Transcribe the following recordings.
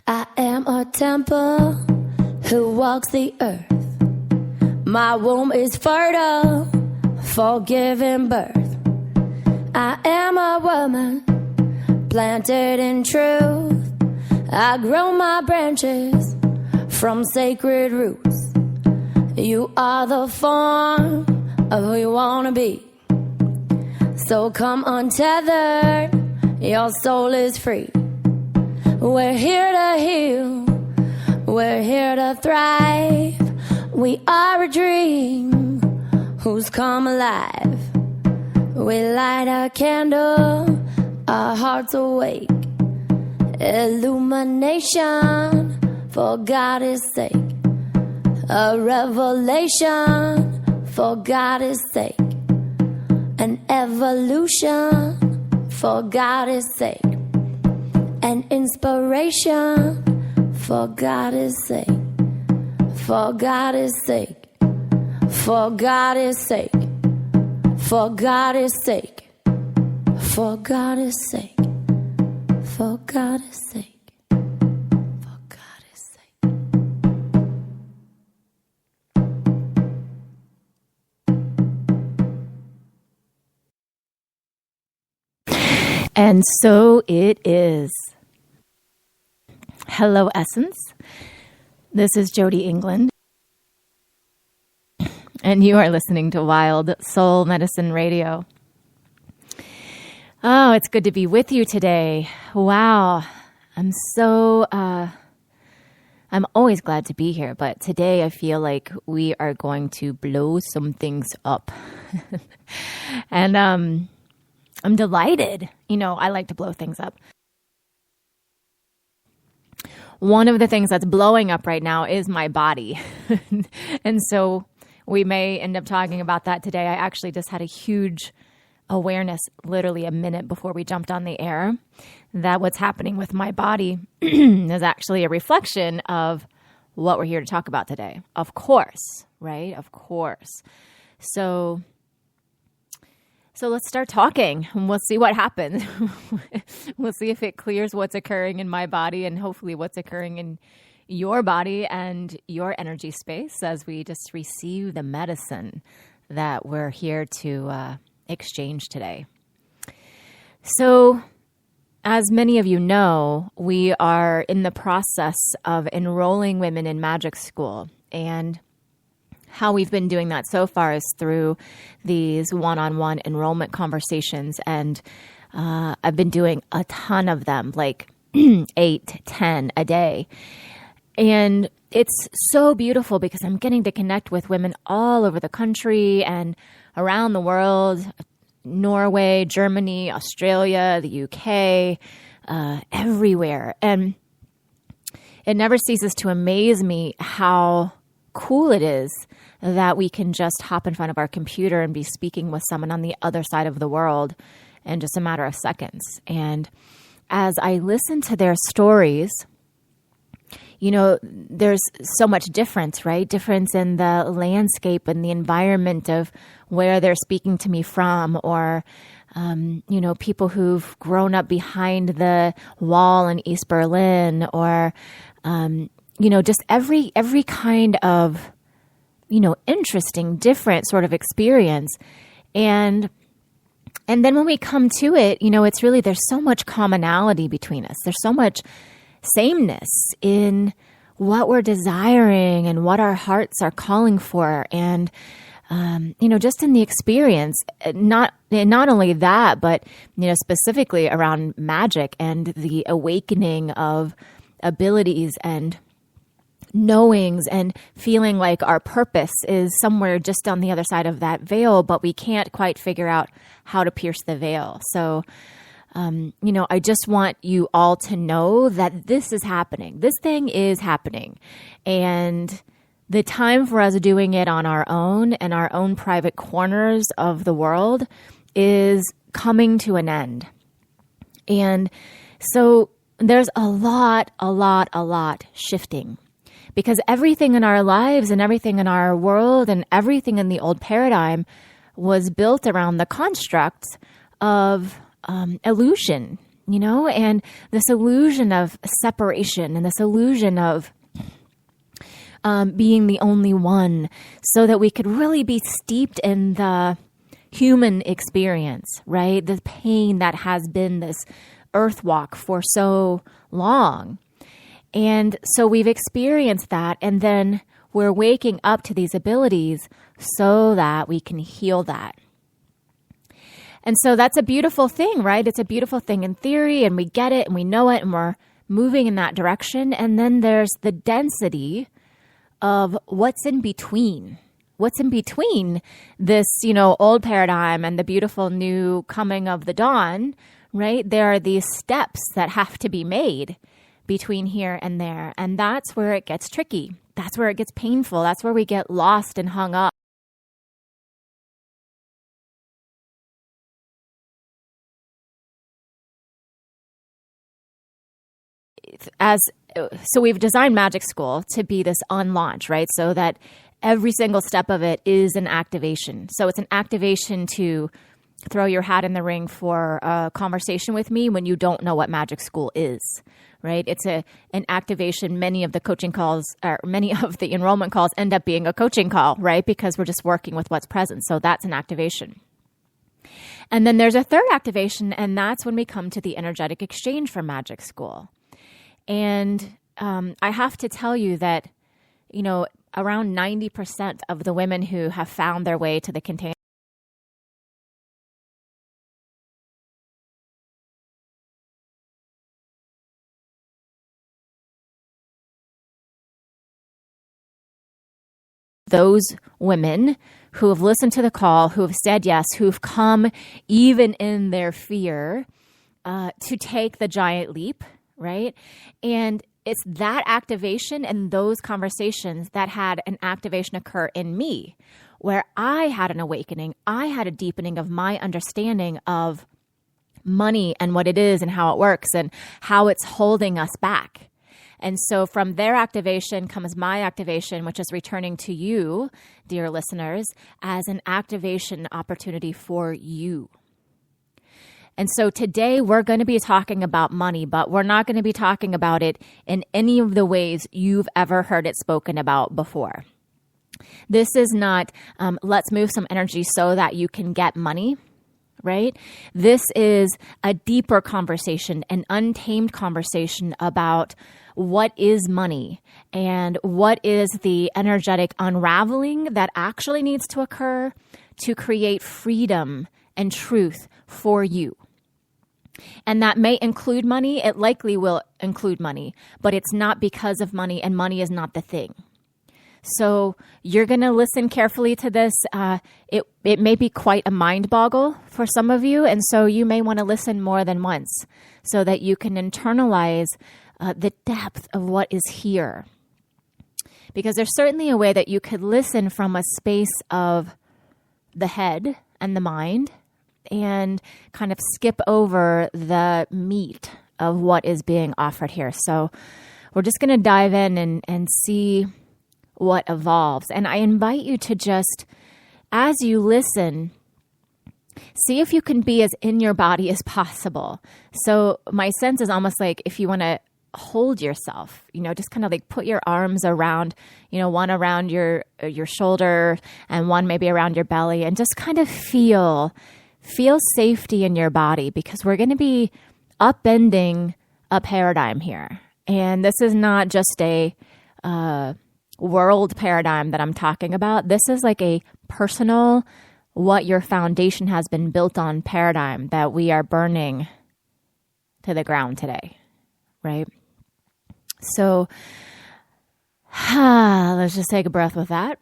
I am a temple who walks the earth. My womb is fertile for giving birth. I am a woman planted in truth. I grow my branches from sacred roots. You are the form of who you want to be. So come untethered, your soul is free. We're here to heal, we're here to thrive. We are a dream who's come alive. We light a candle, our hearts awake. Illumination for God's sake. A revelation for God's sake. An evolution for God's sake. An inspiration for God's sake. For God's sake. For God's sake. For God's sake. For God's sake. For God's sake. For God's sake. And so it is. Hello, Essence. This is Jody England. And you are listening to Wild Soul Medicine Radio. Oh, it's good to be with you today. Wow. I'm always glad to be here, but today I feel like we are going to blow some things up. And I'm delighted. You know, I like to blow things up. One of the things that's blowing up right now is my body. And so we may end up talking about that today. I actually just had a huge awareness literally a minute before we jumped on the air that what's happening with my body is actually a reflection of what we're here to talk about today. Of course, right? Of course. So let's start talking and we'll see what happens. We'll see if it clears what's occurring in my body and hopefully what's occurring in your body and your energy space as we just receive the medicine that we're here to exchange today. So, as many of you know, we are in the process of enrolling women in magic school, and how we've been doing that so far is through these one-on-one enrollment conversations, and I've been doing a ton of them, like 8, 10 a day. And it's so beautiful because I'm getting to connect with women all over the country and around the world, Norway, Germany, Australia, the UK, everywhere. And it never ceases to amaze me how cool it is that we can just hop in front of our computer and be speaking with someone on the other side of the world in just a matter of seconds. And as I listen to their stories, you know, there's so much difference, right? Difference in the landscape and the environment of where they're speaking to me from, or, you know, people who've grown up behind the wall in East Berlin, or, you know, just every kind of, you know, interesting, different sort of experience. And then when we come to it, you know, it's really, there's so much commonality between us. There's so much sameness in what we're desiring and what our hearts are calling for. And, you know, just in the experience, not only that, but, you know, specifically around magic and the awakening of abilities and knowings and feeling like our purpose is somewhere just on the other side of that veil, but we can't quite figure out how to pierce the veil. So, you know, I just want you all to know that this is happening. This thing is happening. And the time for us doing it on our own and our own private corners of the world is coming to an end. And so there's a lot shifting, because everything in our lives and everything in our world and everything in the old paradigm was built around the constructs of illusion and this illusion of separation and this illusion of being the only one, so that we could really be steeped in the human experience, right? The pain that has been this earth walk for so long. And so we've experienced that, and then we're waking up to these abilities so that we can heal that. And so that's a beautiful thing, right? It's a beautiful thing in theory, and we get it and we know it and we're moving in that direction. And then there's the density of what's in between. What's in between this, old paradigm and the beautiful new coming of the dawn, right? There are these steps that have to be made between here and there. And that's where it gets tricky. That's where it gets painful. That's where we get lost and hung up. So we've designed Magic School to be this unlaunch, right? So that every single step of it is an activation. So it's an activation to throw your hat in the ring for a conversation with me when you don't know what Magic School is, right? It's an activation. Many of the coaching calls, or many of the enrollment calls end up being a coaching call, right? Because we're just working with what's present. So that's an activation. And then there's a third activation, and that's when we come to the energetic exchange for Magic School. And I have to tell you that, around 90% of the women who have found their way to the container those women who have listened to the call, who have said yes, who've come even in their fear to take the giant leap, right? And it's that activation and those conversations that had an activation occur in me, where I had an awakening. I had a deepening of my understanding of money and what it is and how it works and how it's holding us back. And so from their activation comes my activation, which is returning to you, dear listeners, as an activation opportunity for you. And so today we're going to be talking about money, but we're not going to be talking about it in any of the ways you've ever heard it spoken about before. This is not, let's move some energy so that you can get money, right? This is a deeper conversation, an untamed conversation about what is money and what is the energetic unraveling that actually needs to occur to create freedom and truth for you. And that may include money. It likely will include money, but it's not because of money, and money is not the thing. So you're going to listen carefully to this. It may be quite a mind boggle for some of you, and so you may want to listen more than once so that you can internalize the depth of what is here. Because there's certainly a way that you could listen from a space of the head and the mind and kind of skip over the meat of what is being offered here. So we're just going to dive in and see what evolves. And I invite you to just, as you listen, see if you can be as in your body as possible. So my sense is almost like if you want to hold yourself, just kind of like put your arms around, one around your shoulder and one maybe around your belly, and just kind of feel safety in your body, because we're going to be upending a paradigm here. And this is not just a world paradigm that I'm talking about. This is like a personal, what your foundation has been built on paradigm that we are burning to the ground today, right? So let's just take a breath with that.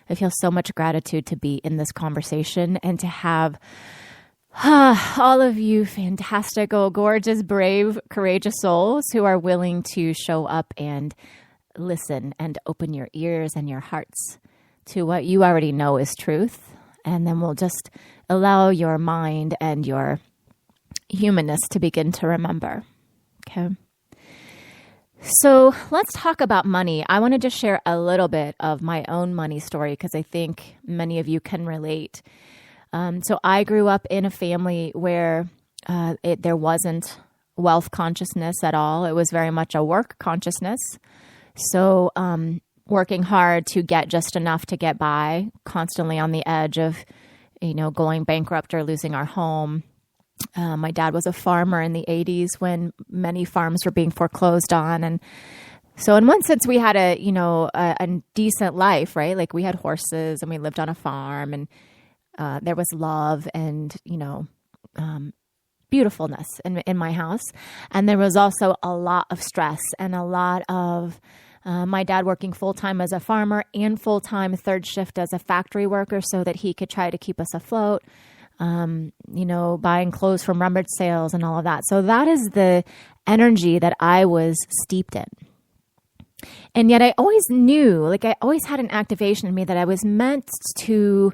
I feel so much gratitude to be in this conversation and to have all of you fantastical, gorgeous, brave, courageous souls who are willing to show up and listen and open your ears and your hearts to what you already know is truth. And then we'll just allow your mind and your humanness to begin to remember. Okay. So let's talk about money. I want to just share a little bit of my own money story because I think many of you can relate. So I grew up in a family where there wasn't wealth consciousness at all. It was very much a work consciousness. So working hard to get just enough to get by, constantly on the edge of, going bankrupt or losing our home. My dad was a farmer in the 80s when many farms were being foreclosed on. And so in one sense, we had a decent life, right? Like we had horses and we lived on a farm, and there was love and, beautifulness in my house. And there was also a lot of stress and a lot of my dad working full-time as a farmer and full-time third shift as a factory worker so that he could try to keep us afloat, buying clothes from rummage sales and all of that. So that is the energy that I was steeped in. And yet I always knew, I always had an activation in me that I was meant to,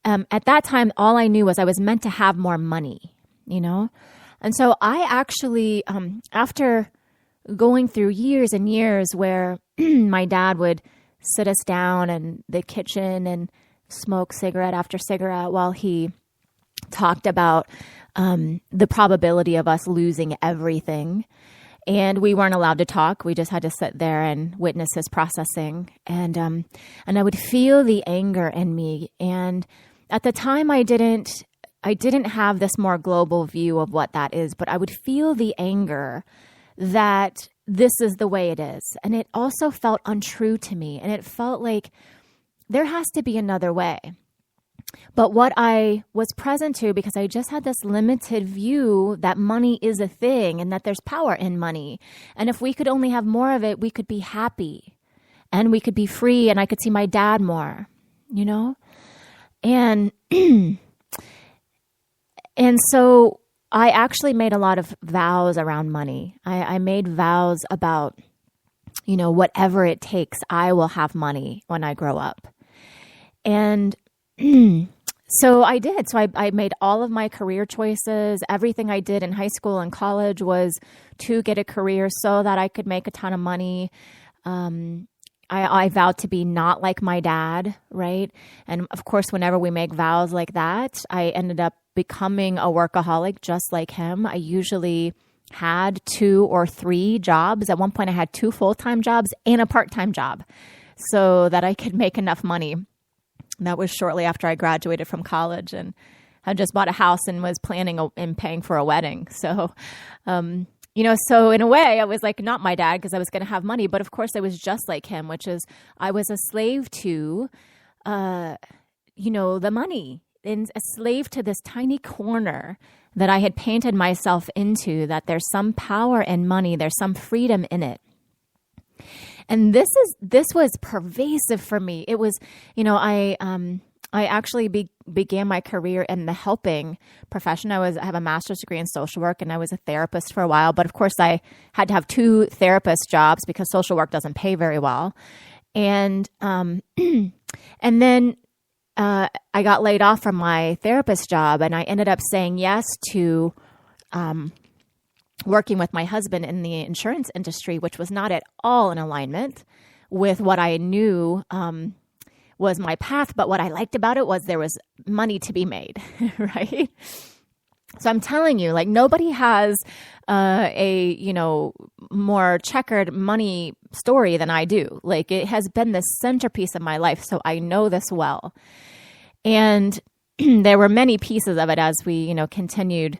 at that time, all I knew was I was meant to have more money, And so I actually, after going through years and years where my dad would sit us down in the kitchen and smoke cigarette after cigarette while he talked about the probability of us losing everything. And we weren't allowed to talk. We just had to sit there and witness his processing. And I would feel the anger in me. And at the time, I didn't have this more global view of what that is, but I would feel the anger that this is the way it is. And it also felt untrue to me. And it felt like there has to be another way. But what I was present to, because I just had this limited view that money is a thing and that there's power in money. And if we could only have more of it, we could be happy and we could be free and I could see my dad more, And, and so I actually made a lot of vows around money. I made vows about, whatever it takes, I will have money when I grow up. And so I did. So I made all of my career choices. Everything I did in high school and college was to get a career so that I could make a ton of money. I vowed to be not like my dad, right? And of course, whenever we make vows like that, I ended up becoming a workaholic just like him. I usually had 2 or 3 jobs. At one point, I had 2 full-time jobs and a part-time job so that I could make enough money. That was shortly after I graduated from college and had just bought a house and was planning and paying for a wedding. So, so in a way I was like not my dad because I was going to have money. But of course I was just like him, which is I was a slave to, the money and a slave to this tiny corner that I had painted myself into, that there's some power in money. There's some freedom in it. And this was pervasive for me. It was, I actually began my career in the helping profession. I have a master's degree in social work and I was a therapist for a while. But of course I had to have 2 therapist jobs because social work doesn't pay very well. And, and then, I got laid off from my therapist job and I ended up saying yes to, working with my husband in the insurance industry, which was not at all in alignment with what I knew was my path. But what I liked about it was there was money to be made, right? So I'm telling you, nobody has a more checkered money story than I do. It has been the centerpiece of my life, so I know this well. And there were many pieces of it as we continued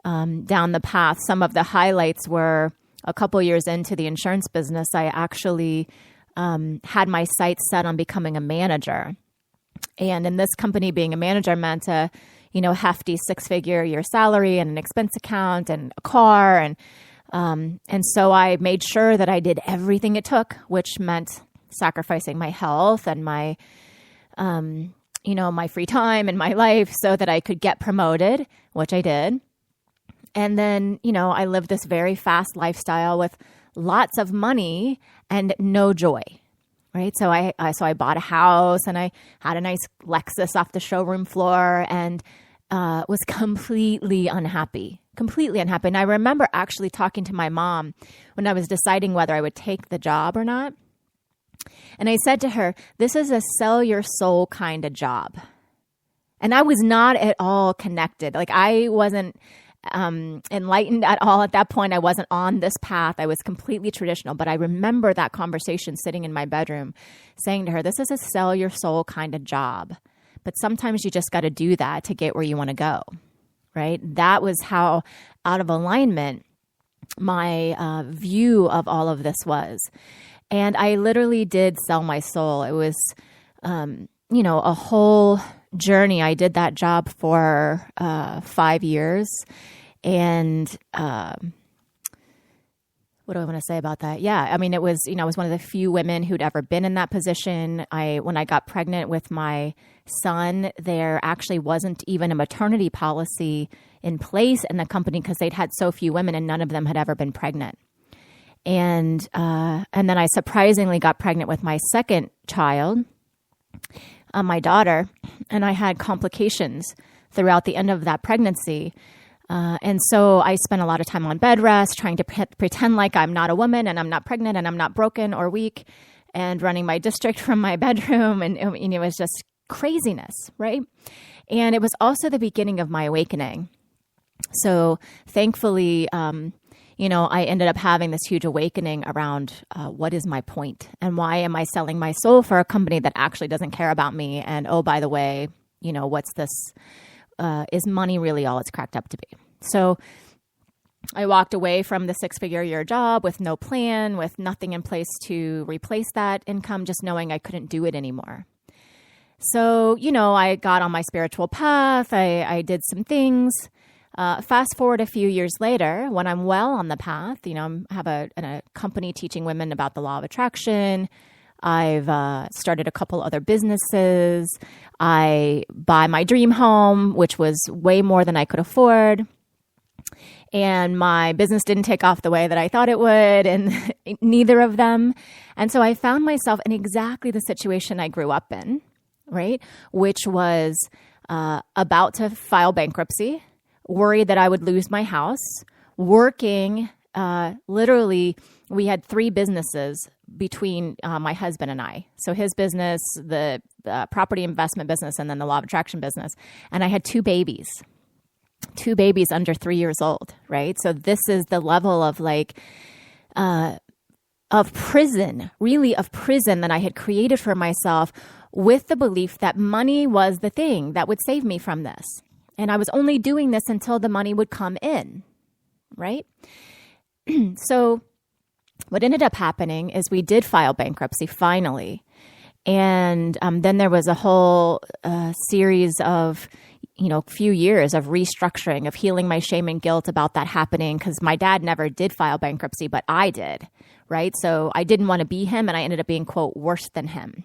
down the path. Some of the highlights were a couple years into the insurance business, I actually had my sights set on becoming a manager. And in this company, being a manager meant a hefty 6-figure year salary and an expense account and a car. And so I made sure that I did everything it took, which meant sacrificing my health and my, my free time and my life so that I could get promoted, which I did. And then, I lived this very fast lifestyle with lots of money and no joy, right? So I bought a house and I had a nice Lexus off the showroom floor and was completely unhappy. And I remember actually talking to my mom when I was deciding whether I would take the job or not. And I said to her, this is a sell your soul kind of job. And I was not at all connected. Like I wasn't enlightened at all at that point. I wasn't on this path. I was completely traditional. But I remember that conversation sitting in my bedroom saying to her, this is a sell your soul kind of job. But sometimes you just got to do that to get where you want to go, right? That was how out of alignment my view of all of this was. And I literally did sell my soul. It was, a whole journey. I did that job for 5 years. And what do I want to say about that? Yeah, I mean, it was, I was one of the few women who'd ever been in that position. When I got pregnant with my son, there actually wasn't even a maternity policy in place in the company because they'd had so few women and none of them had ever been pregnant. And then I surprisingly got pregnant with my second child, my daughter, and I had complications throughout the end of that pregnancy. And so I spent a lot of time on bed rest, trying to pretend like I'm not a woman and I'm not pregnant and I'm not broken or weak, and running my district from my bedroom. And it was just craziness, right? And it was also the beginning of my awakening. So thankfully, I ended up having this huge awakening around what is my point and why am I selling my soul for a company that actually doesn't care about me? And oh, by the way, what's this? Is money really all it's cracked up to be? So I walked away from the 6-figure year job with no plan, with nothing in place to replace that income, just knowing I couldn't do it anymore. So, I got on my spiritual path. I did some things. Fast forward a few years later, when I'm well on the path, I have a company teaching women about the law of attraction. I've started a couple other businesses. I buy my dream home, which was way more than I could afford. And my business didn't take off the way that I thought it would, and neither of them. And so I found myself in exactly the situation I grew up in, right? Which was about to file bankruptcy, worried that I would lose my house, working literally. We had 3 businesses between my husband and I. So his business, the property investment business, and then the law of attraction business. And I had 2 babies under 3 years old, right? So this is the level of of prison that I had created for myself with the belief that money was the thing that would save me from this. And I was only doing this until the money would come in, right? So what ended up happening is we did file bankruptcy finally. And then there was a whole series of, few years of restructuring, of healing my shame and guilt about that happening, because my dad never did file bankruptcy, but I did, right? So I didn't want to be him, and I ended up being, quote, worse than him.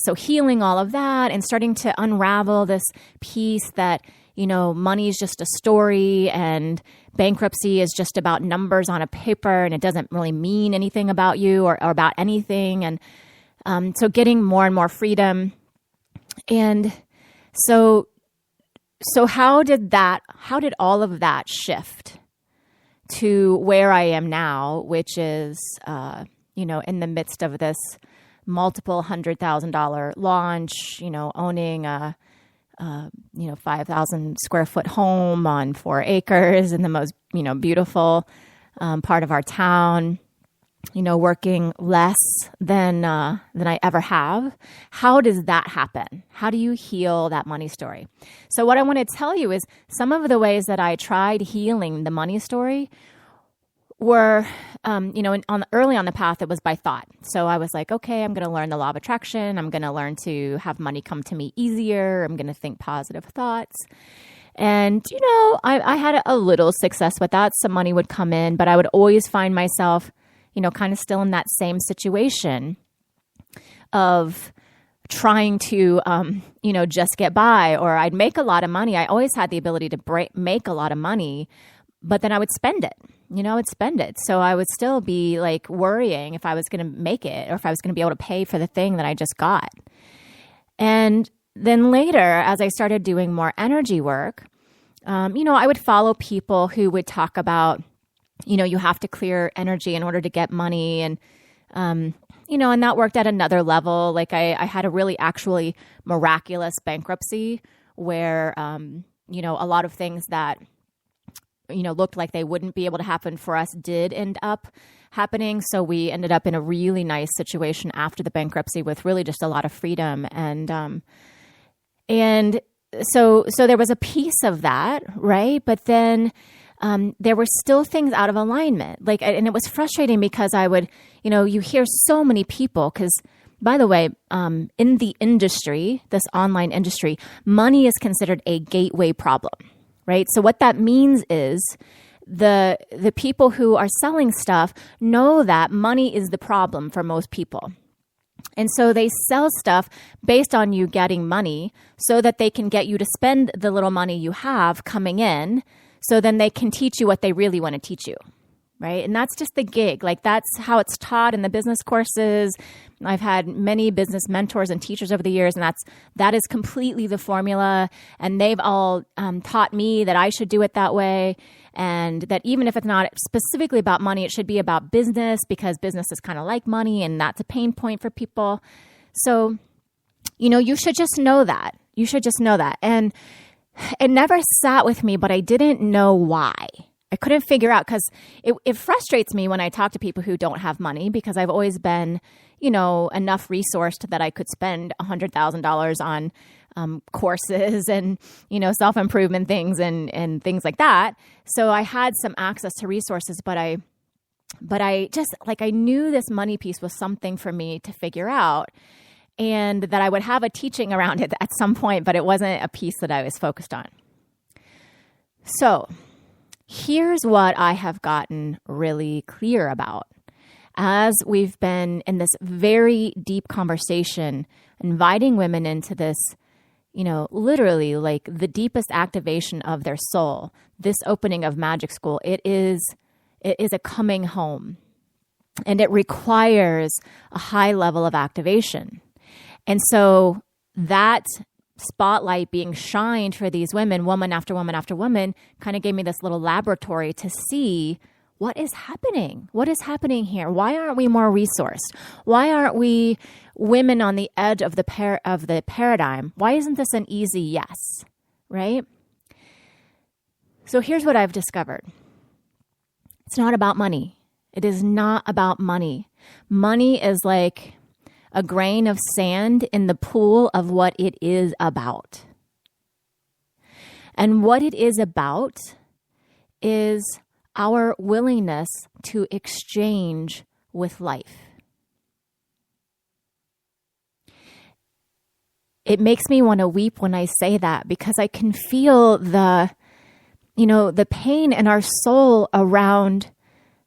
So healing all of that and starting to unravel this piece that, money is just a story and bankruptcy is just about numbers on a paper and it doesn't really mean anything about you or about anything. And so getting more and more freedom. And so how did all of that shift to where I am now, which is, in the midst of this multiple $100,000 launch, owning a 5,000 square foot home on 4 acres in the most, beautiful part of our town, working less than I ever have. How does that happen? How do you heal that money story? So what I want to tell you is some of the ways that I tried healing the money story were, early on the path, it was by thought. So I was like, okay, I'm going to learn the law of attraction. I'm going to learn to have money come to me easier. I'm going to think positive thoughts. And, I had a little success with that. Some money would come in, but I would always find myself, kind of still in that same situation of trying to, just get by, or I'd make a lot of money. I always had the ability to make a lot of money, but then I would spend it. I'd spend it. So I would still be worrying if I was going to make it or if I was going to be able to pay for the thing that I just got. And then later, as I started doing more energy work, I would follow people who would talk about, you have to clear energy in order to get money. And, and that worked at another level. I had a really actually miraculous bankruptcy where, a lot of things that, looked like they wouldn't be able to happen for us did end up happening. So we ended up in a really nice situation after the bankruptcy with really just a lot of freedom. And so there was a piece of that, right? But then there were still things out of alignment. And it was frustrating because I would, you hear so many people, because by the way, in the industry, this online industry, money is considered a gateway problem, right? So what that means is the people who are selling stuff know that money is the problem for most people. And so they sell stuff based on you getting money so that they can get you to spend the little money you have coming in, so then they can teach you what they really want to teach you, right? And that's just the gig. That's how it's taught in the business courses. I've had many business mentors and teachers over the years, and that is completely the formula. And they've all taught me that I should do it that way, and that even if it's not specifically about money, it should be about business, because business is kind of like money, and that's a pain point for people. So, you should just know that. You should just know that. And it never sat with me, but I didn't know why. I couldn't figure out, because it frustrates me when I talk to people who don't have money, because I've always been, enough resourced that I could spend $100,000 on courses and, self-improvement things and things like that. So I had some access to resources, but I just, I knew this money piece was something for me to figure out, and that I would have a teaching around it at some point, but it wasn't a piece that I was focused on. So here's what I have gotten really clear about. As we've been in this very deep conversation, inviting women into this, literally the deepest activation of their soul, this opening of Magic School, it is a coming home, and it requires a high level of activation. And so that spotlight being shined for these women, woman after woman after woman, kind of gave me this little laboratory to see what is happening. What is happening here? Why aren't we more resourced? Why aren't we women on the edge of the paradigm? Why isn't this an easy yes? Right? So here's what I've discovered. It's not about money. It is not about money. Money is like a grain of sand in the pool of what it is about. And what it is about is our willingness to exchange with life. It makes me want to weep when I say that, because I can feel the pain in our soul around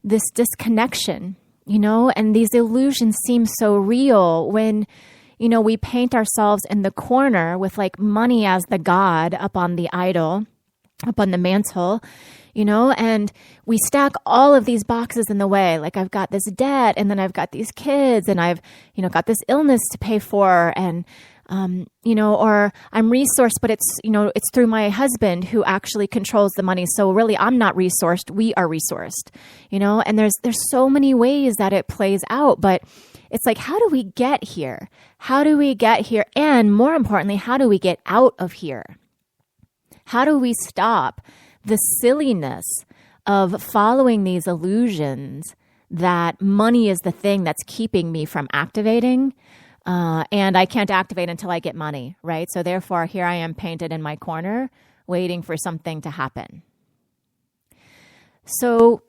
this disconnection, and these illusions seem so real when, we paint ourselves in the corner with money as the god up on the idol, up on the mantle, and we stack all of these boxes in the way. I've got this debt, and then I've got these kids, and I've, got this illness to pay for, and, or I'm resourced, but it's through my husband who actually controls the money. So really I'm not resourced. We are resourced, and there's so many ways that it plays out, but it's how do we get here? How do we get here? And more importantly, how do we get out of here? How do we stop the silliness of following these illusions that money is the thing that's keeping me from activating? And I can't activate until I get money, right? So therefore, here I am painted in my corner, waiting for something to happen. So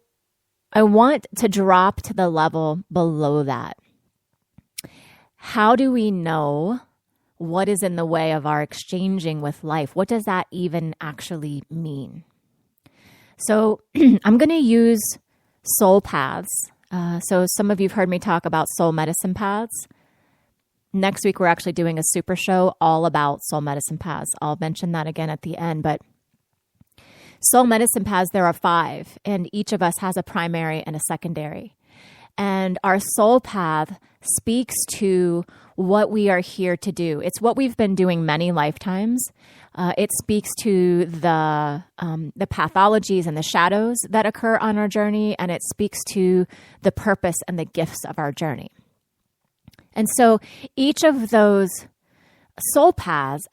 I want to drop to the level below that. How do we know what is in the way of our exchanging with life? What does that even actually mean? So I'm going to use soul paths. So some of you have heard me talk about soul medicine paths. Next week, we're actually doing a super show all about soul medicine paths. I'll mention that again at the end. But soul medicine paths, there are 5, and each of us has a primary and a secondary. And our soul path speaks to what we are here to do. It's what we've been doing many lifetimes. It speaks to the pathologies and the shadows that occur on our journey, and it speaks to the purpose and the gifts of our journey. And so each of those soul paths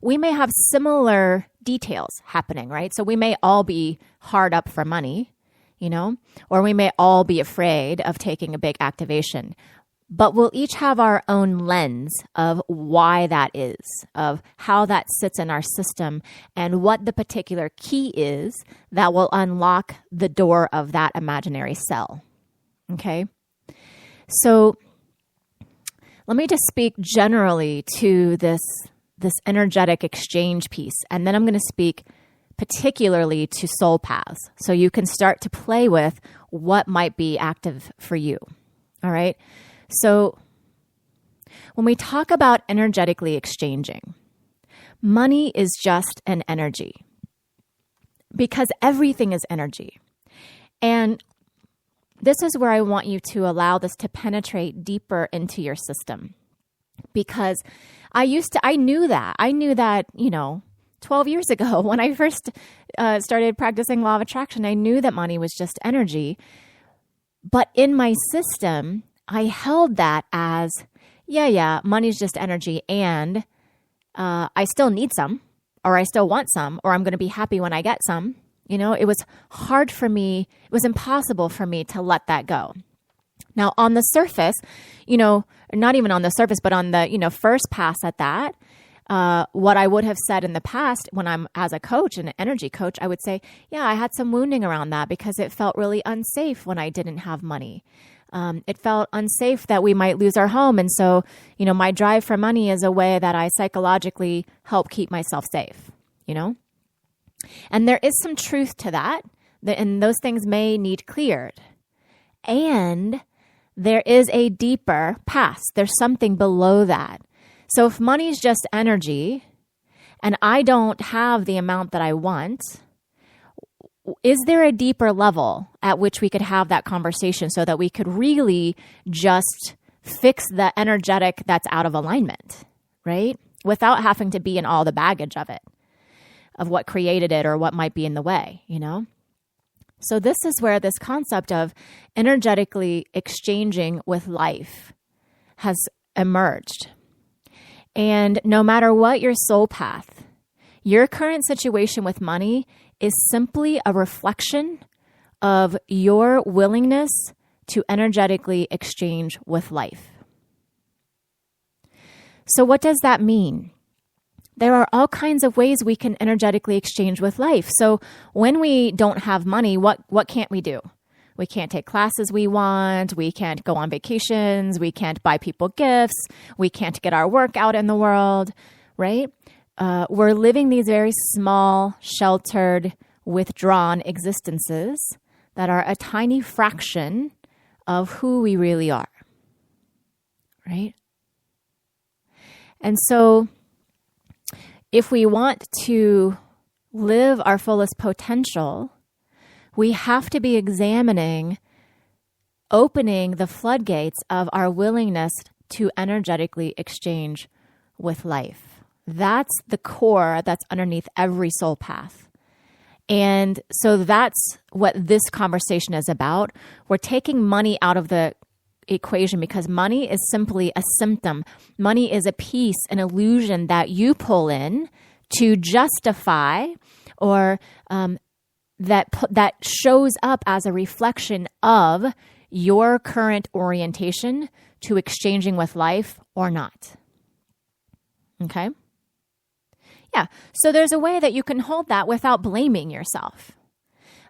we may have similar details happening, right? So we may all be hard up for money, or we may all be afraid of taking a big activation. But we'll each have our own lens of why that is, of how that sits in our system, and what the particular key is that will unlock the door of that imaginary cell. Okay? So let me just speak generally to this energetic exchange piece, and then I'm going to speak particularly to soul paths, so you can start to play with what might be active for you. All right? So when we talk about energetically exchanging, money is just an energy, because everything is energy. And this is where I want you to allow this to penetrate deeper into your system, because I knew that, 12 years ago when I first started practicing law of attraction. I knew that money was just energy, but in my system, I held that as, money's just energy, and I still need some, or I still want some, or I'm going to be happy when I get some. It was hard for me. It was impossible for me to let that go. Now, on the surface, not even on the surface, but on the, first pass at that, what I would have said in the past when I'm as a coach, an energy coach, I would say, I had some wounding around that because it felt really unsafe when I didn't have money. It felt unsafe that we might lose our home. And so, my drive for money is a way that I psychologically help keep myself safe, And there is some truth to that, and those things may need cleared. And there is a deeper past. There's something below that. So if money is just energy and I don't have the amount that I want, is there a deeper level at which we could have that conversation so that we could really just fix the energetic that's out of alignment, right? Without having to be in all the baggage of it, of what created it or what might be in the way, So this is where this concept of energetically exchanging with life has emerged. And no matter what your soul path, your current situation with money is simply a reflection of your willingness to energetically exchange with life. So what does that mean? There are all kinds of ways we can energetically exchange with life. So when we don't have money, what can't we do? We can't take classes we want. We can't go on vacations. We can't buy people gifts. We can't get our work out in the world, right? We're living these very small, sheltered, withdrawn existences that are a tiny fraction of who we really are, right? And so if we want to live our fullest potential, we have to be opening the floodgates of our willingness to energetically exchange with life. That's the core that's underneath every soul path. And so that's what this conversation is about. We're taking money out of the equation because money is simply a symptom. Money is a piece, an illusion that you pull in to justify or that shows up as a reflection of your current orientation to exchanging with life or not. Okay? Yeah. So there's a way that you can hold that without blaming yourself.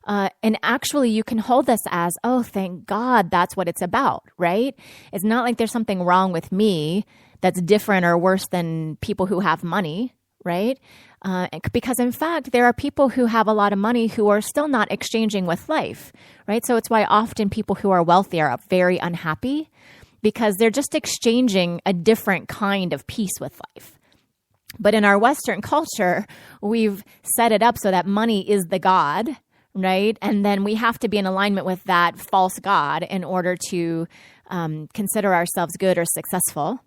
And actually, you can hold this as, oh, thank God that's what it's about, right? It's not like there's something wrong with me that's different or worse than people who have money, right? Because in fact, there are people who have a lot of money who are still not exchanging with life, right? So it's why often people who are wealthy are very unhappy because they're just exchanging a different kind of peace with life. But in our Western culture, we've set it up so that money is the God, right? And then we have to be in alignment with that false God in order to consider ourselves good or successful,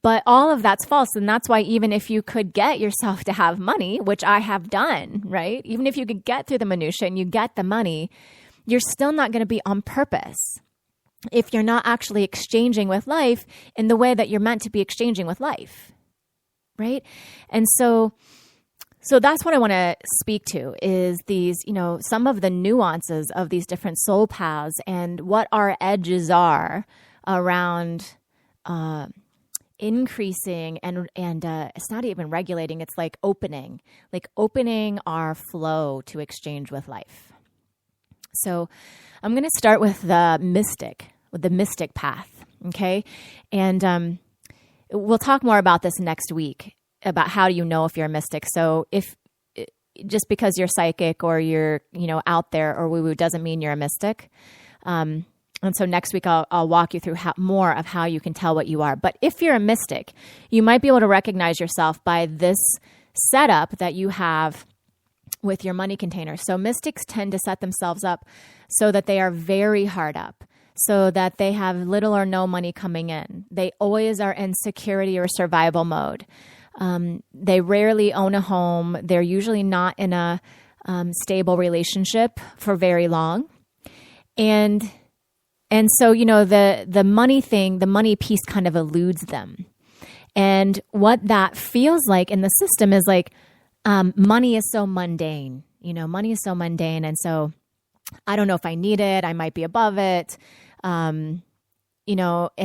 But all of that's false. And that's why even if you could get yourself to have money, which I have done, right? Even if you could get through the minutia and you get the money, you're still not going to be on purpose. if you're not actually exchanging with life in the way that you're meant to be exchanging with life, right? And so that's what I want to speak to is these, some of the nuances of these different soul paths and what our edges are around increasing and it's not even regulating, it's like opening our flow to exchange with life. So I'm going to start with the mystic path, okay? And we'll talk more about this next week, about how do you know if you're a mystic. So if just because you're psychic or you're, out there or woo-woo doesn't mean you're a mystic. And so next week I'll walk you through more of how you can tell what you are. But if you're a mystic, you might be able to recognize yourself by this setup that you have with your money container. So mystics tend to set themselves up so that they are very hard up, so that they have little or no money coming in. They always are in security or survival mode. They rarely own a home. They're usually not in a stable relationship for very long. And so, the money thing, the money piece kind of eludes them. And what that feels like in the system is like, money is so mundane, money is so mundane. And so I don't know if I need it. I might be above it. And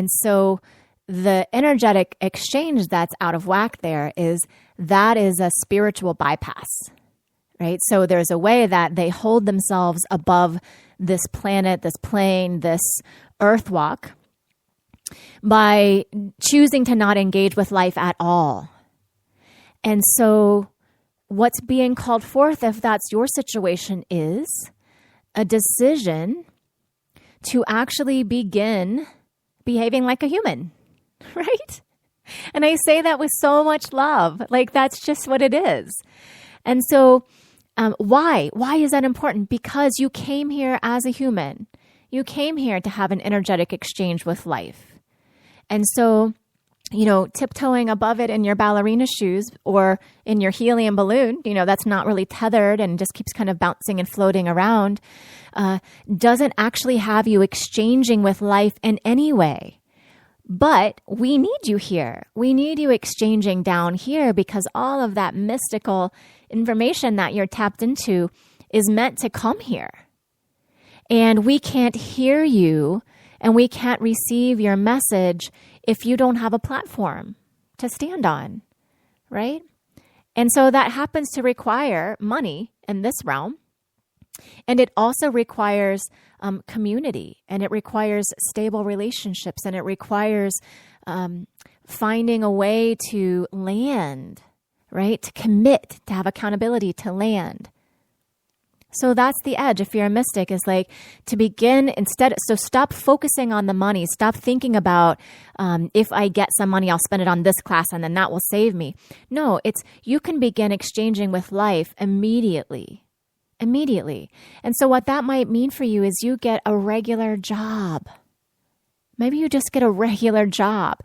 so the energetic exchange that's out of whack there is a spiritual bypass, right? So there's a way that they hold themselves above this planet, this plane, this earth walk by choosing to not engage with life at all. And so what's being called forth, if that's your situation, is a decision to actually begin behaving like a human, right? And I say that with so much love. Like, that's just what it is. And so why? Why is that important? Because you came here as a human. You came here to have an energetic exchange with life. And so, tiptoeing above it in your ballerina shoes or in your helium balloon, that's not really tethered and just keeps kind of bouncing and floating around, doesn't actually have you exchanging with life in any way. But we need you here. We need you exchanging down here because all of that mystical information that you're tapped into is meant to come here. And we can't hear you and we can't receive your message if you don't have a platform to stand on, right? And so that happens to require money in this realm. And it also requires community, and it requires stable relationships, and it requires finding a way to land, right? To commit, to have accountability, to land. So that's the edge. If you're a mystic, is like to begin instead. So stop focusing on the money. Stop thinking about if I get some money, I'll spend it on this class and then that will save me. No, it's you can begin exchanging with life immediately. And so what that might mean for you is you get a regular job. Maybe you just get a regular job.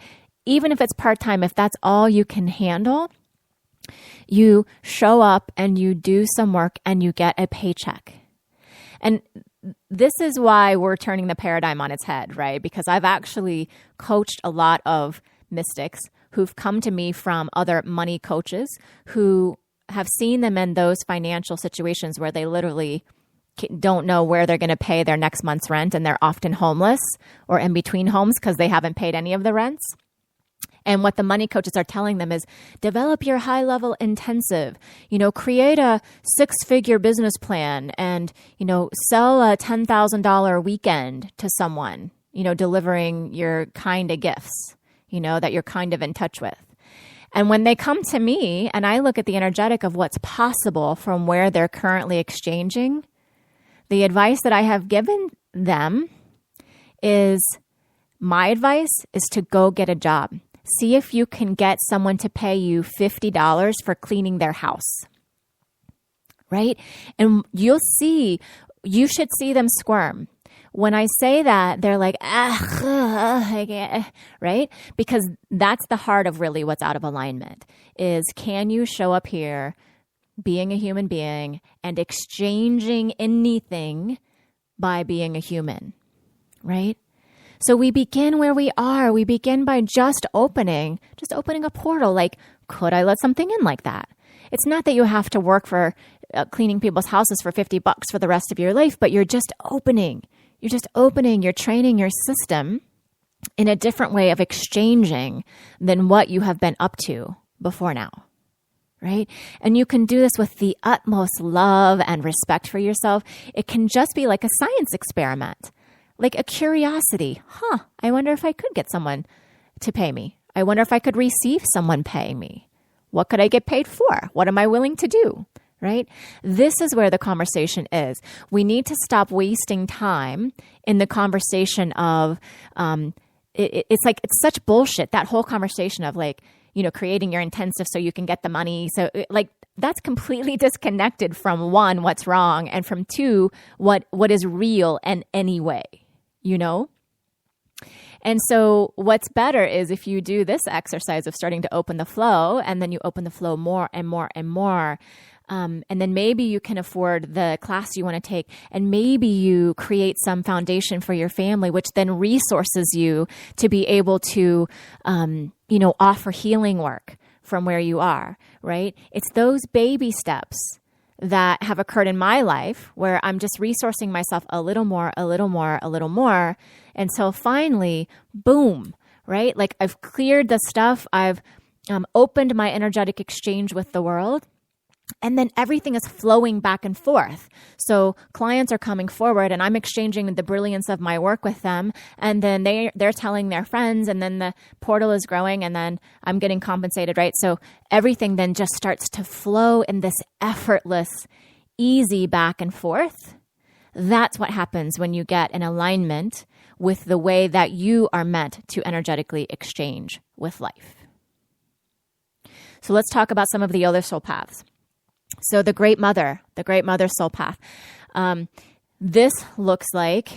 Even if it's part-time, if that's all you can handle, you show up and you do some work and you get a paycheck. And this is why we're turning the paradigm on its head, right? Because I've actually coached a lot of mystics who've come to me from other money coaches who have seen them in those financial situations where they literally don't know where they're going to pay their next month's rent, and they're often homeless or in between homes because they haven't paid any of the rents. And what the money coaches are telling them is develop your high-level intensive, create a 6-figure business plan and, sell a $10,000 weekend to someone, delivering your kind of gifts, that you're kind of in touch with. And when they come to me and I look at the energetic of what's possible from where they're currently exchanging, the advice that I have given them is, my advice is to go get a job. See if you can get someone to pay you $50 for cleaning their house, right? And you should see them squirm. When I say that, they're like, right? Because that's the heart of really what's out of alignment is, can you show up here being a human being and exchanging anything by being a human, right? So we begin where we are. We begin by just opening a portal. Like, could I let something in like that? It's not that you have to work for cleaning people's houses for $50 for the rest of your life, but you're just opening. You're just opening. You're training your system in a different way of exchanging than what you have been up to before now, right? And you can do this with the utmost love and respect for yourself. It can just be like a science experiment, like a curiosity. I wonder if I could get someone to pay me. I wonder if I could receive someone paying me. What could I get paid for? What am I willing to do? Right? This is where the conversation is. We need to stop wasting time in the conversation of, it's like, it's such bullshit. That whole conversation of like, creating your intensive so you can get the money. So like, that's completely disconnected from one, what's wrong, and from two, what is real and anyway, And so what's better is if you do this exercise of starting to open the flow, and then you open the flow more and more and more. And then maybe you can afford the class you want to take, and maybe you create some foundation for your family, which then resources you to be able to, offer healing work from where you are, right? It's those baby steps that have occurred in my life where I'm just resourcing myself a little more, until finally, boom, right? Like I've cleared the stuff. I've opened my energetic exchange with the world. And then everything is flowing back and forth. So clients are coming forward and I'm exchanging the brilliance of my work with them. And then they're telling their friends, and then the portal is growing, and then I'm getting compensated, right? So everything then just starts to flow in this effortless, easy back and forth. That's what happens when you get an alignment with the way that you are meant to energetically exchange with life. So let's talk about some of the other soul paths. So the Great Mother soul path. This looks like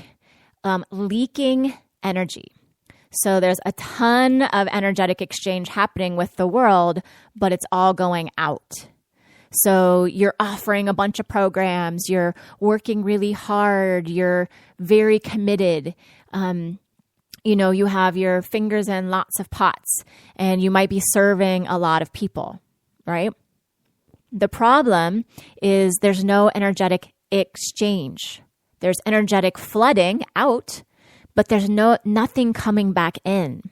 leaking energy. So there's a ton of energetic exchange happening with the world, but it's all going out. So you're offering a bunch of programs, you're working really hard, you're very committed. You have your fingers in lots of pots, and you might be serving a lot of people, right? The problem is there's no energetic exchange. There's energetic flooding out, but there's nothing coming back in.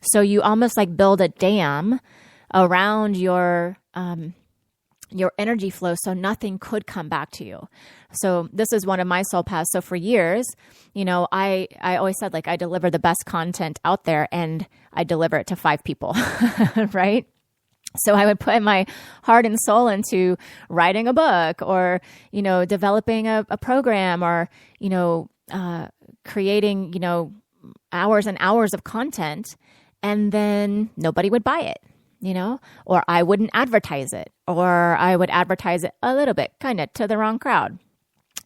So you almost like build a dam around your energy flow so nothing could come back to you. So this is one of my soul paths. So for years, I always said like I deliver the best content out there, and I deliver it to 5 people, right? So I would put my heart and soul into writing a book, or, developing a program, or, creating, hours and hours of content, and then nobody would buy it, or I wouldn't advertise it, or I would advertise it a little bit, kind of to the wrong crowd.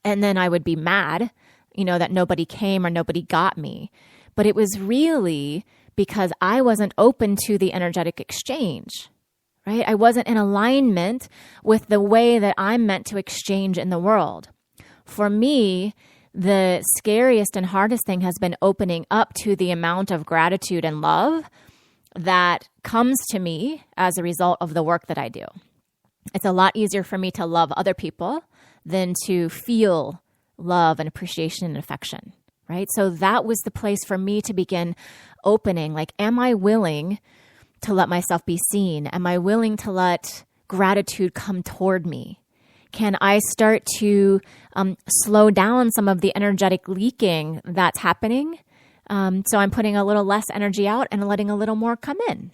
And then I would be mad, that nobody came or nobody got me. But it was really because I wasn't open to the energetic exchange. Right? I wasn't in alignment with the way that I'm meant to exchange in the world. For me, the scariest and hardest thing has been opening up to the amount of gratitude and love that comes to me as a result of the work that I do. It's a lot easier for me to love other people than to feel love and appreciation and affection, right? So that was the place for me to begin opening. Like, am I willing to let myself be seen? Am I willing to let gratitude come toward me? Can I start to slow down some of the energetic leaking that's happening? So I'm putting a little less energy out and letting a little more come in,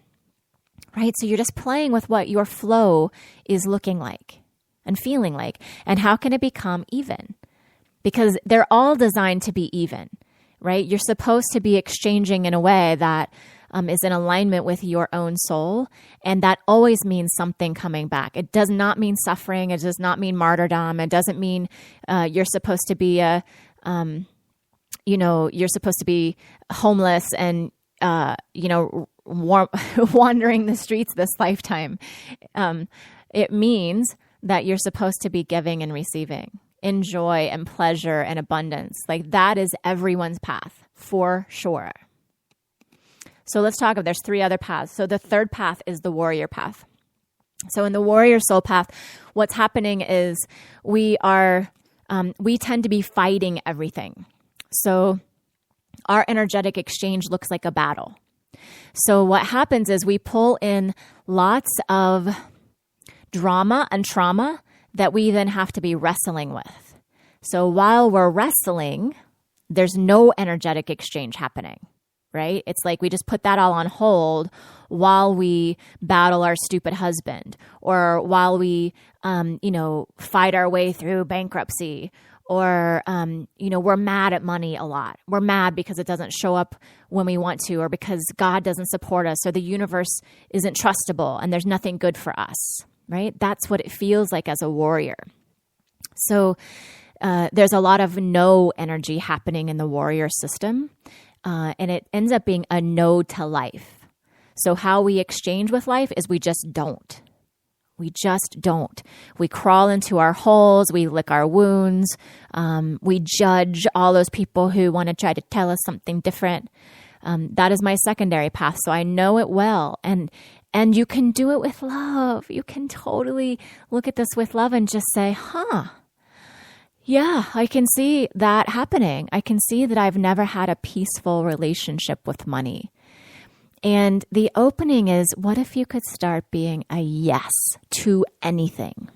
right? So you're just playing with what your flow is looking like and feeling like, and how can it become even? Because they're all designed to be even, right? You're supposed to be exchanging in a way that is in alignment with your own soul. And that always means something coming back. It does not mean suffering. It does not mean martyrdom. It doesn't mean you're supposed to be you're supposed to be homeless and, wandering the streets this lifetime. It means that you're supposed to be giving and receiving in joy and pleasure and abundance. Like, that is everyone's path. for sure. So let's talk about, there's 3 other paths. So the third path is the warrior path. So in the warrior soul path, what's happening is we tend to be fighting everything. So our energetic exchange looks like a battle. So what happens is we pull in lots of drama and trauma that we then have to be wrestling with. So while we're wrestling, there's no energetic exchange happening. Right? It's like we just put that all on hold while we battle our stupid husband, or while we, fight our way through bankruptcy, or, we're mad at money a lot. We're mad because it doesn't show up when we want to, or because God doesn't support us, or the universe isn't trustable and there's nothing good for us, right? That's what it feels like as a warrior. So there's a lot of no energy happening in the warrior system. And it ends up being a no to life. So how we exchange with life is we just don't. We just don't. We crawl into our holes. We lick our wounds. We judge all those people who want to try to tell us something different. That is my secondary path. So I know it well. And you can do it with love. You can totally look at this with love and just say, yeah, I can see that happening. I can see that I've never had a peaceful relationship with money. And the opening is, what if you could start being a yes to anything?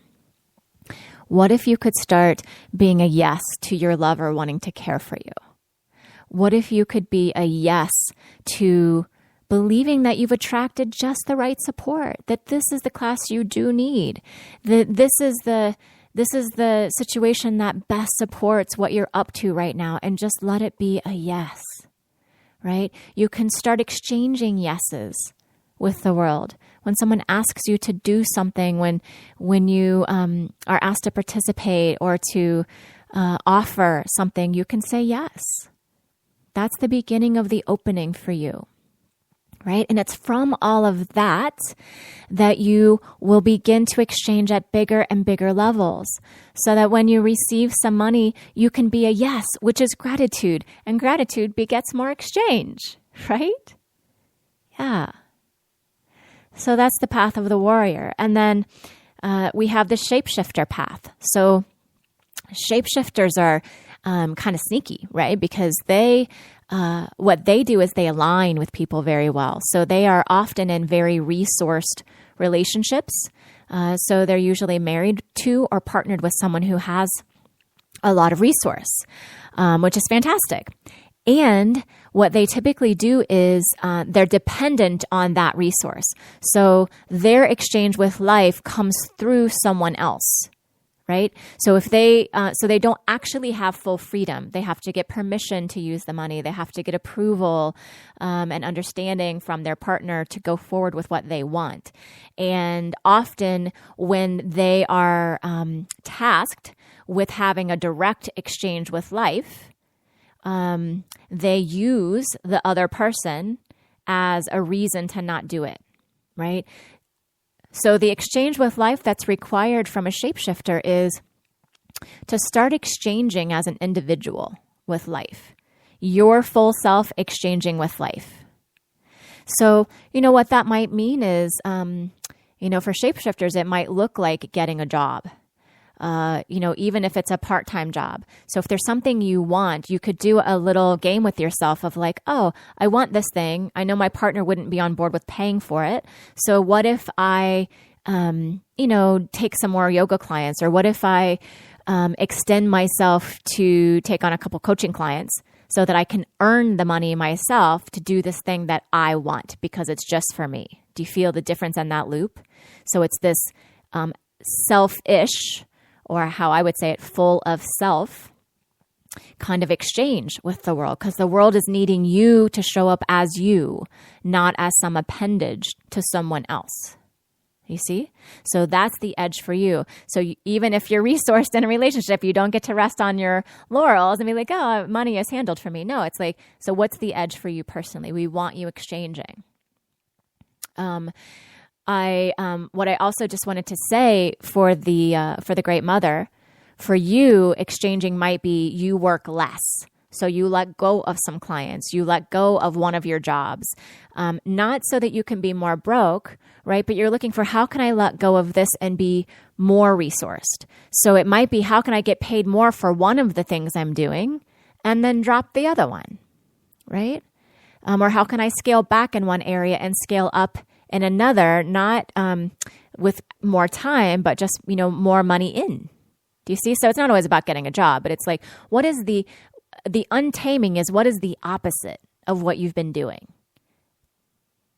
What if you could start being a yes to your lover wanting to care for you? What if you could be a yes to believing that you've attracted just the right support, that this is the class you do need, that this is the situation that best supports what you're up to right now, and just let it be a yes, right? You can start exchanging yeses with the world. When someone asks you to do something, when you are asked to participate or to offer something, you can say yes. That's the beginning of the opening for you. Right? And it's from all of that you will begin to exchange at bigger and bigger levels, so that when you receive some money, you can be a yes, which is gratitude. And gratitude begets more exchange, right? Yeah. So that's the path of the warrior. And then we have the shapeshifter path. So shapeshifters are kind of sneaky, right? Because what they do is they align with people very well. So they are often in very resourced relationships. So they're usually married to or partnered with someone who has a lot of resource, which is fantastic. And what they typically do is they're dependent on that resource. So their exchange with life comes through someone else. Right? So if they don't actually have full freedom. They have to get permission to use the money. They have to get approval and understanding from their partner to go forward with what they want. And often when they are tasked with having a direct exchange with life, they use the other person as a reason to not do it. Right? So the exchange with life that's required from a shapeshifter is to start exchanging as an individual with life, your full self exchanging with life. So, what that might mean is, for shapeshifters, it might look like getting a job. Even if it's a part-time job. So if there's something you want, you could do a little game with yourself of like, oh, I want this thing. I know my partner wouldn't be on board with paying for it. So what if I, take some more yoga clients, or what if I extend myself to take on a couple coaching clients so that I can earn the money myself to do this thing that I want because it's just for me. Do you feel the difference in that loop? So it's this selfish, or how I would say it, full of self kind of exchange with the world, because the world is needing you to show up as you, not as some appendage to someone else. You see? So that's the edge for you. So even if you're resourced in a relationship, you don't get to rest on your laurels and be like, oh, money is handled for me. No, it's like, so what's the edge for you personally? We want you exchanging. What I also just wanted to say for the Great Mother, for you, exchanging might be you work less. So you let go of some clients, you let go of one of your jobs, not so that you can be more broke, right? But you're looking for, how can I let go of this and be more resourced? So it might be, how can I get paid more for one of the things I'm doing and then drop the other one, right? Or how can I scale back in one area and scale up in another, not with more time, but just, more money in. Do you see? So it's not always about getting a job, but it's like, what is the untaming is, what is the opposite of what you've been doing?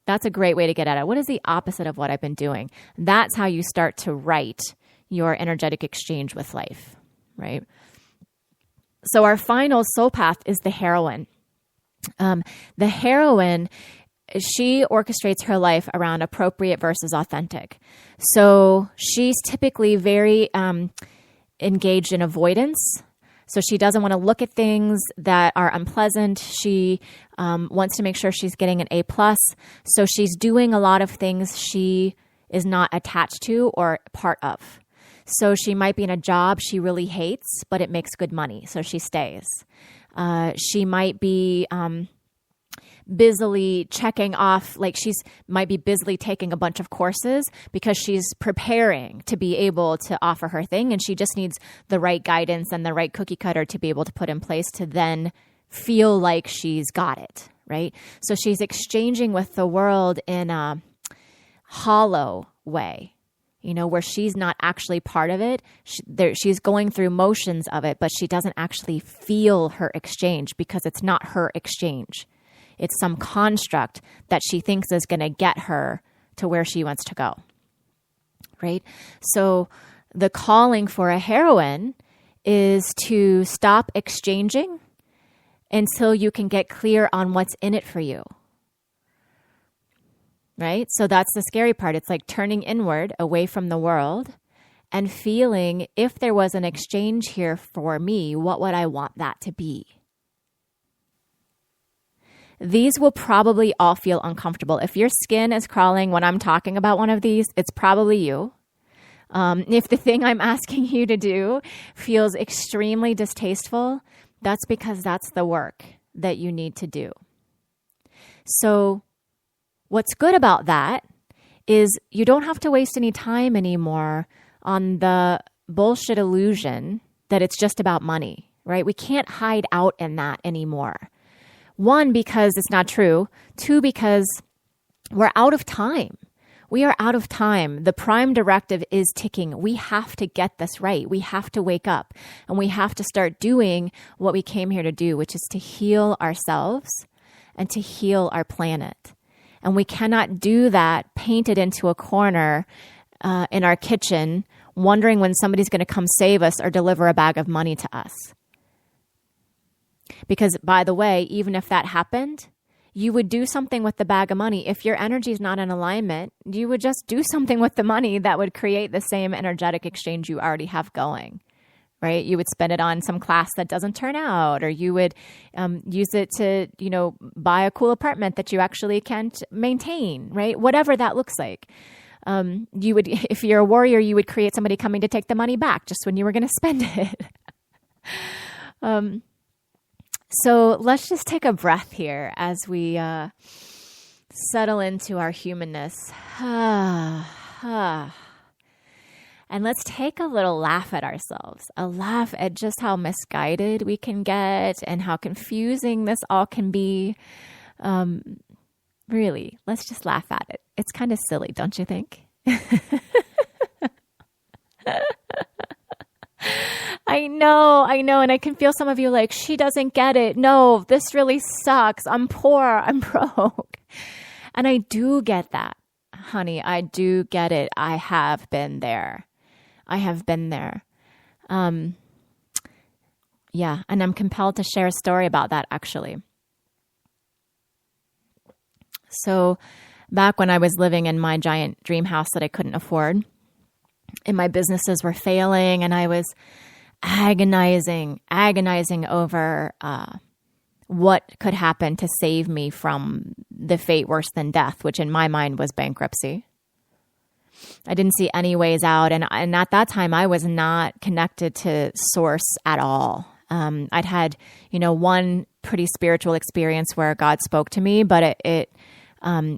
That's a great way to get at it. What is the opposite of what I've been doing? That's how you start to write your energetic exchange with life, right? So our final soul path is the heroine. The heroine, she orchestrates her life around appropriate versus authentic. So she's typically very engaged in avoidance. So she doesn't want to look at things that are unpleasant. She wants to make sure she's getting an A+. So she's doing a lot of things she is not attached to or part of. So she might be in a job she really hates, but it makes good money, so she stays. She might be busily checking off, like might be busily taking a bunch of courses because she's preparing to be able to offer her thing, and she just needs the right guidance and the right cookie cutter to be able to put in place to then feel like she's got it, right? So she's exchanging with the world in a hollow way, where she's not actually part of it. She's going through motions of it, but she doesn't actually feel her exchange because it's not her exchange. It's some construct that she thinks is going to get her to where she wants to go, right? So the calling for a heroine is to stop exchanging until you can get clear on what's in it for you, right? So that's the scary part. It's like turning inward away from the world and feeling, if there was an exchange here for me, what would I want that to be? These will probably all feel uncomfortable. If your skin is crawling when I'm talking about one of these, it's probably you. If the thing I'm asking you to do feels extremely distasteful, that's because that's the work that you need to do. So what's good about that is you don't have to waste any time anymore on the bullshit illusion that it's just about money, right? We can't hide out in that anymore. One, because it's not true. Two, because we're out of time. We are out of time. The prime directive is ticking. We have to get this right. We have to wake up and we have to start doing what we came here to do, which is to heal ourselves and to heal our planet. And we cannot do that painted into a corner in our kitchen, wondering when somebody's going to come save us or deliver a bag of money to us. Because, by the way, even if that happened, you would do something with the bag of money. If your energy is not in alignment, you would just do something with the money that would create the same energetic exchange you already have going, right? You would spend it on some class that doesn't turn out, or you would use it to, buy a cool apartment that you actually can't maintain, right? Whatever that looks like. You would, if you're a warrior, you would create somebody coming to take the money back just when you were going to spend it. So let's just take a breath here as we settle into our humanness. And let's take a little laugh at ourselves, a laugh at just how misguided we can get and how confusing this all can be. Really, let's just laugh at it. It's kind of silly, don't you think? I know. And I can feel some of you like, she doesn't get it. No, this really sucks. I'm poor. I'm broke. And I do get that, honey. I do get it. I have been there. Yeah. And I'm compelled to share a story about that, actually. So back when I was living in my giant dream house that I couldn't afford, and my businesses were failing, and I was agonizing over what could happen to save me from the fate worse than death, which in my mind was bankruptcy. I didn't see any ways out. And at that time, I was not connected to source at all. I'd had, one pretty spiritual experience where God spoke to me, but it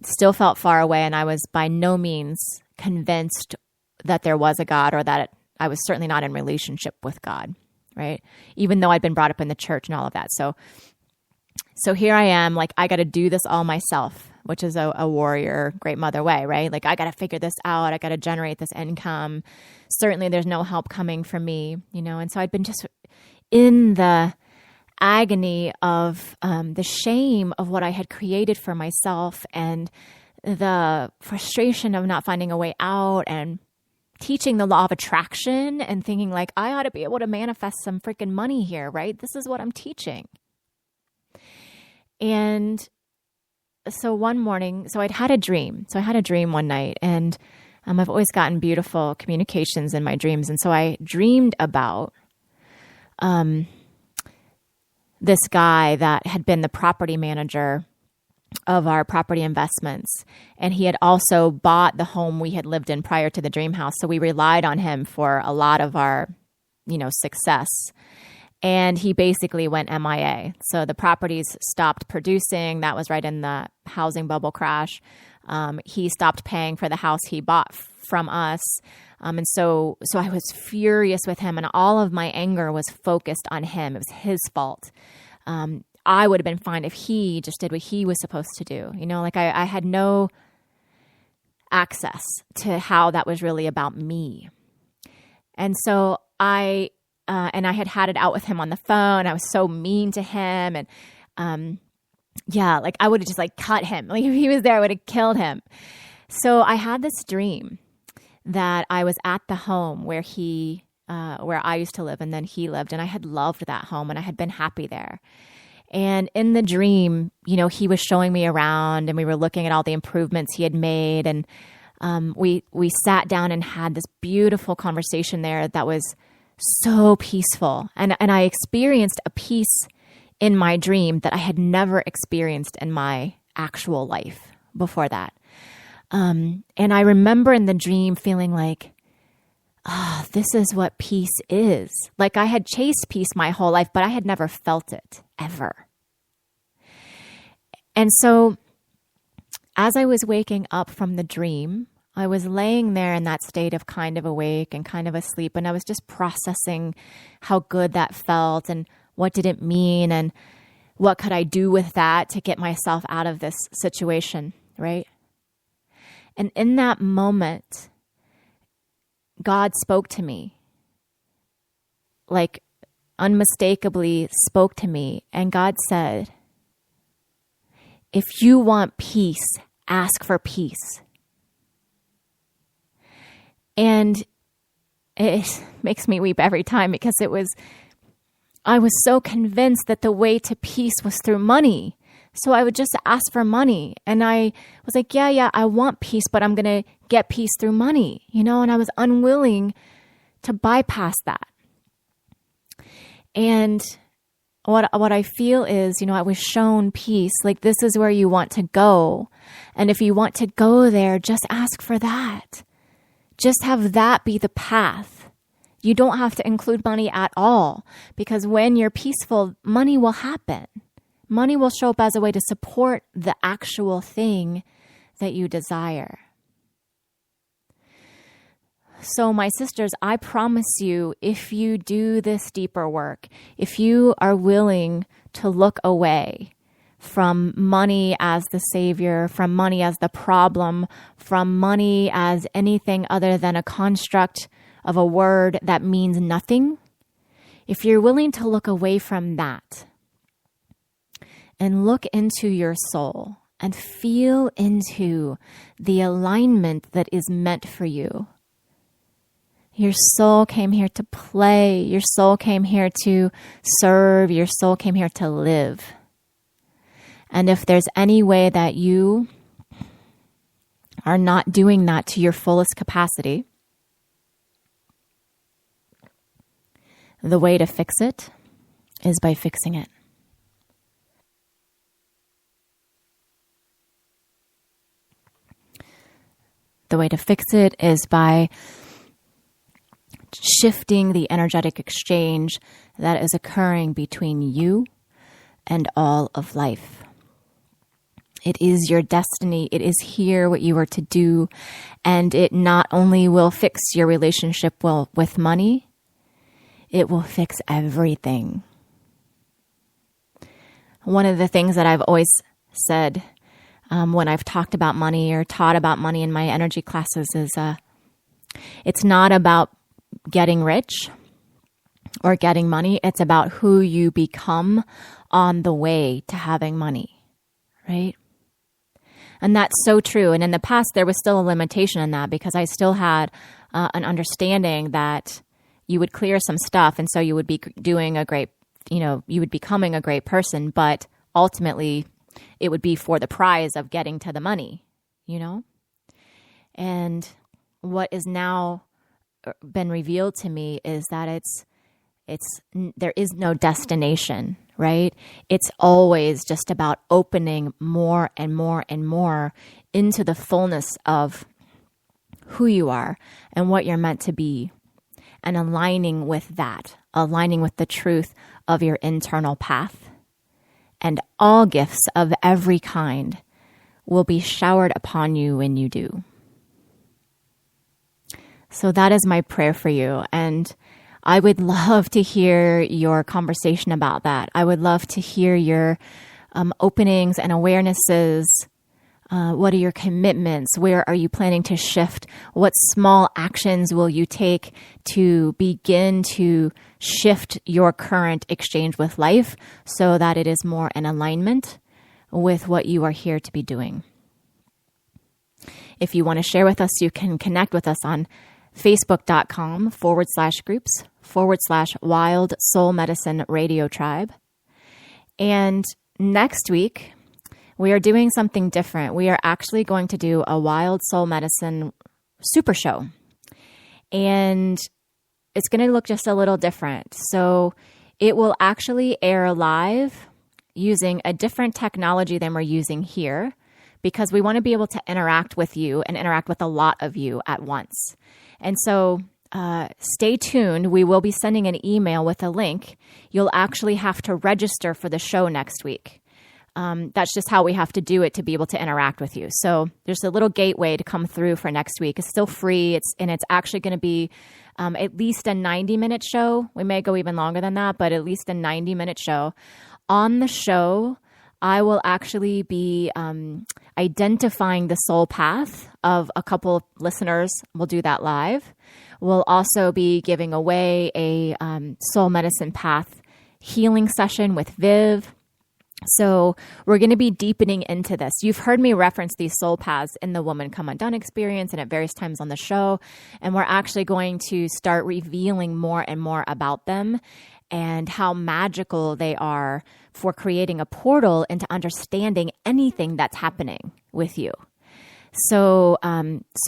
still felt far away. And I was by no means convinced that there was a God, or that I was certainly not in relationship with God, right? Even though I'd been brought up in the church and all of that. So here I am, like, I got to do this all myself, which is a warrior, great mother way, right? Like, I got to figure this out. I got to generate this income. Certainly there's no help coming from me, and so I'd been just in the agony of the shame of what I had created for myself, and the frustration of not finding a way out, and teaching the law of attraction and thinking like, I ought to be able to manifest some freaking money here, right? This is what I'm teaching. And so one morning, I'd had a dream. So I had a dream one night, and I've always gotten beautiful communications in my dreams. And so I dreamed about this guy that had been the property manager of our property investments. And he had also bought the home we had lived in prior to the dream house. So we relied on him for a lot of our, success. And he basically went MIA. So the properties stopped producing. That was right in the housing bubble crash. He stopped paying for the house he bought from us. And so I was furious with him, and all of my anger was focused on him. It was his fault. I would have been fine if he just did what he was supposed to do. I had no access to how that was really about me. And so I had it out with him on the phone. I was so mean to him. And, I would have just cut him. Like, if he was there, I would have killed him. So I had this dream that I was at the home where where I used to live, and then he lived, and I had loved that home, and I had been happy there. And in the dream, he was showing me around, and we were looking at all the improvements he had made. And we sat down and had this beautiful conversation there that was so peaceful. And I experienced a peace in my dream that I had never experienced in my actual life before that. And I remember in the dream feeling like, this is what peace is. Like, I had chased peace my whole life, but I had never felt it, ever. And so as I was waking up from the dream, I was laying there in that state of kind of awake and kind of asleep, and I was just processing how good that felt, and what did it mean, and what could I do with that to get myself out of this situation, right? And in that moment, God spoke to me, like unmistakably spoke to me. And God said, if you want peace, ask for peace. And it makes me weep every time, because I was so convinced that the way to peace was through money. So I would just ask for money. And I was like, yeah, I want peace, but I'm going to get peace through money, and I was unwilling to bypass that. And what I feel is, I was shown peace, like, this is where you want to go. And if you want to go there, just ask for that. Just have that be the path. You don't have to include money at all, because when you're peaceful, money will happen. Money will show up as a way to support the actual thing that you desire. So my sisters, I promise you, if you do this deeper work, if you are willing to look away from money as the savior, from money as the problem, from money as anything other than a construct of a word that means nothing, if you're willing to look away from that and look into your soul and feel into the alignment that is meant for you. Your soul came here to play. Your soul came here to serve. Your soul came here to live. And if there's any way that you are not doing that to your fullest capacity, the way to fix it is by fixing it. The way to fix it is by shifting the energetic exchange that is occurring between you and all of life. It is your destiny. It is here what you are to do. And it not only will fix your relationship with money, it will fix everything. One of the things that I've always said when I've talked about money or taught about money in my energy classes is it's not about getting rich or getting money. It's about who you become on the way to having money, right? And that's so true. And in the past, there was still a limitation in that because I still had an understanding that you would clear some stuff. And so you would be doing a great, you would becoming a great person. But ultimately, it would be for the prize of getting to the money, And what is now been revealed to me is that there is no destination, right? It's always just about opening more and more and more into the fullness of who you are and what you're meant to be, and aligning with that, aligning with the truth of your internal path. And all gifts of every kind will be showered upon you when you do. So that is my prayer for you. And I would love to hear your conversation about that. I would love to hear your openings and awarenesses. What are your commitments? Where are you planning to shift? What small actions will you take to begin to shift your current exchange with life so that it is more in alignment with what you are here to be doing? If you want to share with us, you can connect with us on facebook.com/groups/Wild Soul Medicine Radio Tribe. And next week, we are doing something different. We are actually going to do a Wild Soul Medicine Super Show. And it's going to look just a little different. So it will actually air live using a different technology than we're using here, because we want to be able to interact with you and interact with a lot of you at once. And so stay tuned. We will be sending an email with a link. You'll actually have to register for the show next week. That's just how we have to do it to be able to interact with you. So there's a little gateway to come through for next week. It's still free. It's actually going to be at least a 90-minute show. We may go even longer than that, but at least a 90-minute show. On the show, I will actually be identifying the soul path of a couple of listeners. We'll do that live. We'll also be giving away a soul medicine path healing session with Viv. So we're going to be deepening into this. You've heard me reference these soul paths in the Woman Come Undone experience and at various times on the show. And we're actually going to start revealing more and more about them and how magical they are for creating a portal into understanding anything that's happening with you. So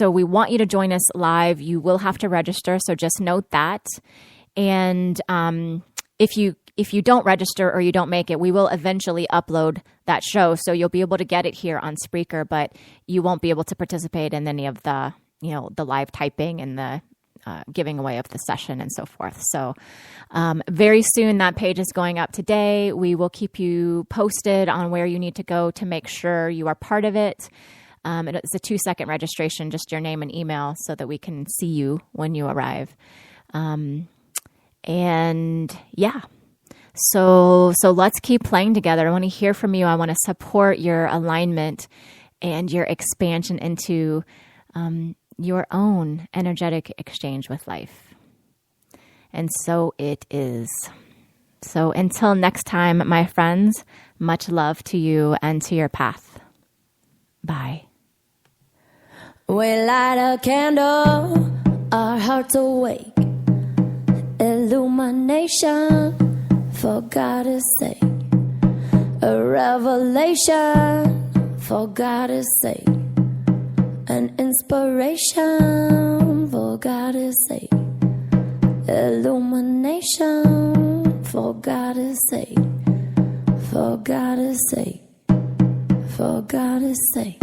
we want you to join us live. You will have to register, so just note that. And if you don't register or you don't make it, we will eventually upload that show. So you'll be able to get it here on Spreaker, but you won't be able to participate in any of the, the live typing and the giving away of the session and so forth. So very soon that page is going up today. We will keep you posted on where you need to go to make sure you are part of it. It's a 2-second registration, just your name and email so that we can see you when you arrive. And yeah. So let's keep playing together. I want to hear from you. I want to support your alignment and your expansion into your own energetic exchange with life. And so it is. So until next time, my friends, much love to you and to your path. Bye. We light a candle, our hearts awake. Illumination for God's sake, a revelation for God's sake, an inspiration for God's sake, illumination for God's sake, for God's sake, for God's sake.